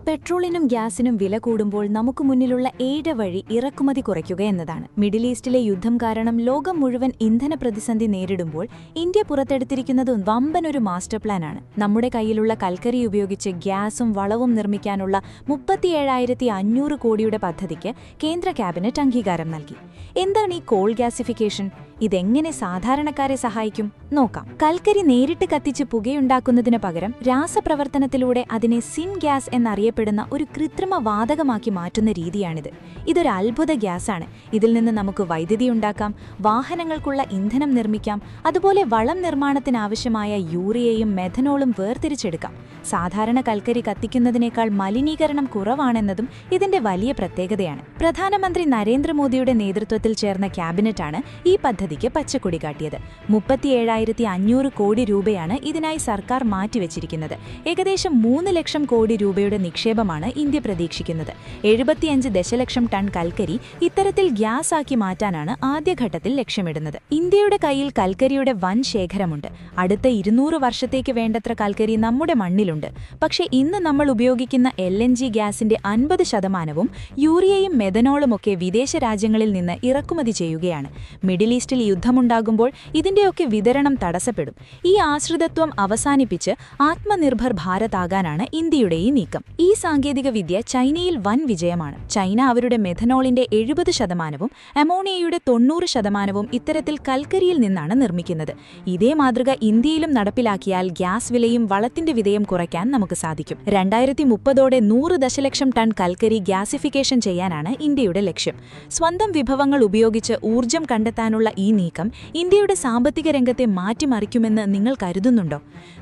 പെട്രോളിനും ഗ്യാസിനും വില കൂടുമ്പോൾ നമുക്ക് മുന്നിലുള്ള ഏക വഴി ഇറക്കുമതി കുറയ്ക്കുക എന്നതാണ്. മിഡിൽ ഈസ്റ്റിലെ യുദ്ധം കാരണം ലോകം മുഴുവൻ ഇന്ധന പ്രതിസന്ധി നേരിടുമ്പോൾ ഇന്ത്യ പുറത്തെടുത്തിരിക്കുന്നത് വമ്പനൊരു മാസ്റ്റർ പ്ലാനാണ്. നമ്മുടെ കയ്യിലുള്ള കൽക്കരി ഉപയോഗിച്ച് ഗ്യാസും വളവും നിർമ്മിക്കാനുള്ള 37,500 കോടിയുടെ പദ്ധതിക്ക് കേന്ദ്ര ക്യാബിനറ്റ് അംഗീകാരം നൽകി. എന്താണ് ഈ കോൾ ഗ്യാസിഫിക്കേഷൻ? ഇതെങ്ങനെ സാധാരണക്കാരെ സഹായിക്കും? നോക്കാം. കൽക്കരി നേരിട്ട് കത്തിച്ച് പുകയുണ്ടാക്കുന്നതിന് പകരം രാസപ്രവർത്തനത്തിലൂടെ അതിനെ സിൻ ഗ്യാസ് എന്നറിയപ്പെടുന്ന ഒരു കൃത്രിമ വാതകമാക്കി മാറ്റുന്ന രീതിയാണിത്. ഇതൊരു അത്ഭുത ഗ്യാസാണ്. ഇതിൽ നിന്ന് നമുക്ക് വൈദ്യുതി ഉണ്ടാക്കാം, വാഹനങ്ങൾക്കുള്ള ഇന്ധനം നിർമ്മിക്കാം, അതുപോലെ വളം നിർമ്മാണത്തിനാവശ്യമായ യൂറിയയും മെഥനോളും വേർതിരിച്ചെടുക്കാം. സാധാരണ കൽക്കരി കത്തിക്കുന്നതിനേക്കാൾ മലിനീകരണം കുറവാണെന്നതും ഇതിന്റെ വലിയ പ്രത്യേകതയാണ്. പ്രധാനമന്ത്രി നരേന്ദ്രമോദിയുടെ നേതൃത്വത്തിൽ ചേർന്ന ക്യാബിനറ്റാണ് ഈ പദ്ധതിക്ക് പച്ചക്കൊടി കാട്ടിയത്. 37,500 കോടി രൂപയാണ് ഇതിനായി സർക്കാർ മാറ്റിവെച്ചിരിക്കുന്നത്. ഏകദേശം 3 ലക്ഷം കോടി രൂപയുടെ നിക്ഷേപമാണ് ഇന്ത്യ പ്രതീക്ഷിക്കുന്നത്. 75 ദശലക്ഷം ടൺ കൽക്കരി ഇത്തരത്തിൽ ഗ്യാസ് ആക്കി മാറ്റാനാണ് ആദ്യഘട്ടത്തിൽ ലക്ഷ്യമിടുന്നത്. ഇന്ത്യയുടെ കയ്യിൽ കൽക്കരിയുടെ വൻ ശേഖരമുണ്ട്. അടുത്ത 200 വർഷത്തേക്ക് വേണ്ടത്ര കൽക്കരി നമ്മുടെ മണ്ണിലുണ്ട്. പക്ഷേ ഇന്ന് നമ്മൾ ഉപയോഗിക്കുന്ന LNG ഗ്യാസിന്റെ 50% യൂറിയയും മെഥനോളുമൊക്കെ വിദേശ രാജ്യങ്ങളിൽ നിന്ന് ഇറക്കുമതി ചെയ്യുകയാണ്. മിഡിൽ ഈസ്റ്റിൽ യുദ്ധമുണ്ടാകുമ്പോൾ ഇതിന്റെയൊക്കെ വിതരണം തടസ്സപ്പെടും. ഈ ആശ്രിതത്വം അവസാനിപ്പിച്ച് ആത്മനിർഭർ ഭാരത് ആകാനാണ് ഇന്ത്യയുടെ ഈ നീക്കം. ഈ സാങ്കേതികവിദ്യ ചൈനയിൽ വൻ വിജയമാണ്. ചൈന അവരുടെ മെഥനോളിന്റെ 70%, അമോണിയയുടെ 90% ഇത്തരത്തിൽ കൽക്കരിയിൽ നിന്നാണ് നിർമ്മിക്കുന്നത്. ഇതേ മാതൃക ഇന്ത്യയിലും നടപ്പിലാക്കിയാൽ ഗ്യാസ് വിലയും വളത്തിന്റെ വിലയും കുറയ്ക്കാൻ നമുക്ക് സാധിക്കും. 2030ഓടെ 100 ദശലക്ഷം ടൺ കൽക്കരി ഗ്യാസിഫിക്കേഷൻ ചെയ്യാനാണ് ഇന്ത്യയുടെ ലക്ഷ്യം. സ്വന്തം വിഭവങ്ങൾ ഉപയോഗിച്ച് ഊർജ്ജം കണ്ടെത്താനുള്ള ഈ നീക്കം ഇന്ത്യയുടെ സാമ്പത്തിക രംഗത്തെ മാറ്റിമറിക്കുമെന്ന് നിങ്ങൾ കരുതുന്നുണ്ടോ?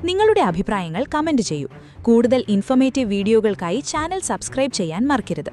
നിങ്ങളുടെ അഭിപ്രായങ്ങൾ കമന്റ് ചെയ്യൂ. കൂടുതൽ ഇൻഫോർമേറ്റീവ് വീഡിയോകൾക്കായി ചാനൽ സബ്സ്ക്രൈബ് ചെയ്യാൻ മറക്കരുത്.